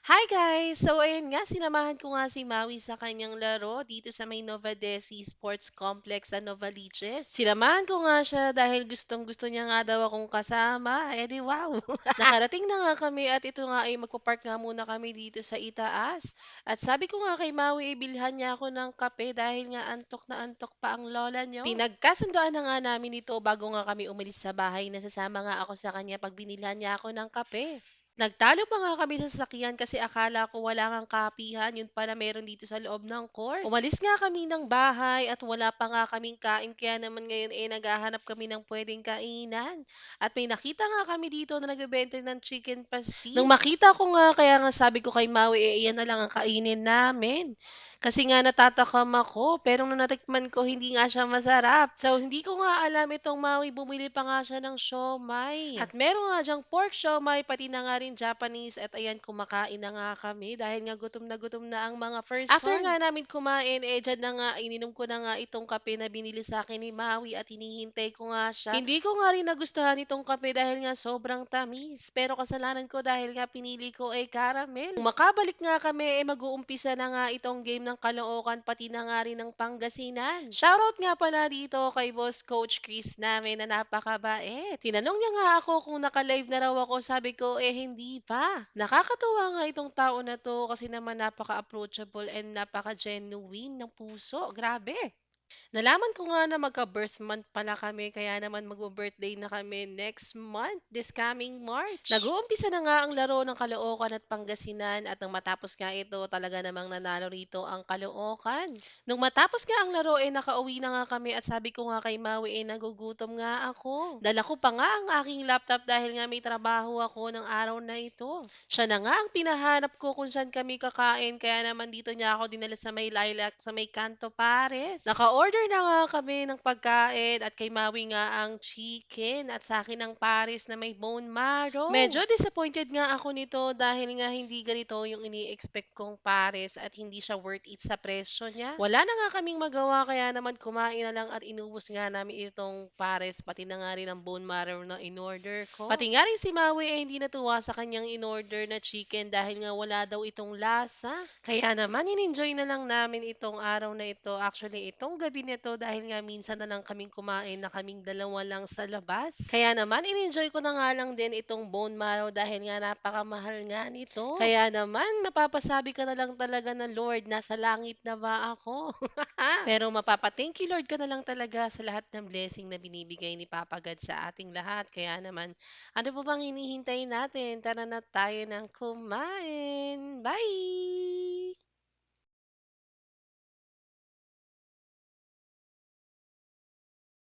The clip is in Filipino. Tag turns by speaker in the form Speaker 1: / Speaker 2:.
Speaker 1: Hi guys! So ayun nga, sinamahan ko nga si Maui sa kanyang laro dito sa may Novadesi Sports Complex sa Novaliches. Sinamahan ko nga siya dahil gustong-gusto niya nga daw akong kasama. Eh di wow! Nakarating na nga kami at ito nga ay magpapark nga muna kami dito sa itaas. At sabi ko nga kay Maui, ibilhan niya ako ng kape dahil nga antok na antok pa ang lola niyo. Pinagkasundoan na nga namin ito bago nga kami umalis sa bahay na sasama nga ako sa kanya pag binilhan niya ako ng kape. Nagtalo pa nga kami sa sasakyan kasi akala ko wala ngang kapihan, yun pala meron dito sa loob ng court. Umalis nga kami ng bahay at wala pa nga kaming kain kaya naman ngayon naghahanap kami ng pwedeng kainan. At may nakita nga kami dito na nagbebenta ng chicken pastil. Nung makita ko nga kaya nga sabi ko kay Maui, iyan na lang ang kainin namin. Kasi nga natatakam ako, pero nung natikman ko hindi nga siya masarap. So hindi ko nga alam itong Maui bumili pa nga siya ng siomai. At meron nga diyang pork siomai, pati na nga rin Japanese. At ayan, kumakain na nga kami dahil nga gutom na ang mga first After nga namin kumain, dyan na nga, ininom ko na nga itong kape na binili sa akin ni Maui at hinihintay ko nga siya. Hindi ko nga rin nagustuhan itong kape dahil nga sobrang tamis. Pero kasalanan ko dahil nga pinili ko ay caramel. Kung makabalik nga kami, mag-uumpisa na nga itong game ng Caloocan pati na nga rin ng Pangasinan. Shoutout nga pala dito kay Boss Coach Chris namin na napakabait. Tinanong niya nga ako kung naka-live na raw ako, sabi ko hindi pa. Nakakatuwa nga itong tao na to kasi naman napaka-approachable and napaka-genuine ng puso. Grabe. Nalaman ko nga na magka-birth month pala kami kaya naman magbo-birthday na kami next month, this coming March. Nag-uumpisa na nga ang laro ng Caloocan at Pangasinan at nang matapos nga ito talaga namang nanalo rito ang Caloocan. Nung matapos nga ang laro nakauwi na nga kami at sabi ko nga kay Maui nagugutom nga ako. Dala ko pa nga ang aking laptop dahil nga may trabaho ako ng araw na ito. Siya na nga ang pinahanap ko kung saan kami kakain kaya naman dito niya ako dinala sa may Lilac sa may Canto Pares. Naka-order na nga kami ng pagkain at kay Maui nga ang chicken at sa akin ang pares na may bone marrow. Medyo disappointed nga ako nito dahil nga hindi ganito yung ini-expect kong pares at hindi siya worth it sa presyo niya. Wala na nga kaming magawa kaya naman kumain na lang at inubos nga namin itong pares pati na nga rin ang bone marrow na in-order ko. Pati nga rin si Maui hindi natuwa sa kanyang in-order na chicken dahil nga wala daw itong lasa. Kaya naman in-enjoy na lang namin itong araw na ito. Actually, itong gabi nito dahil nga minsan na lang kaming kumain na kaming dalawa lang sa labas. Kaya naman in-enjoy ko na nga lang din itong bone marrow dahil nga napakamahal nga nito. Kaya naman mapapasabi ka na lang talaga na Lord, nasa langit na ba ako? Pero mapapa-thank you Lord ka na lang talaga sa lahat ng blessing na binibigay ni Papa God sa ating lahat. Kaya naman, ano pa bang hinihintay natin? Tara na tayo ng kumain. Bye!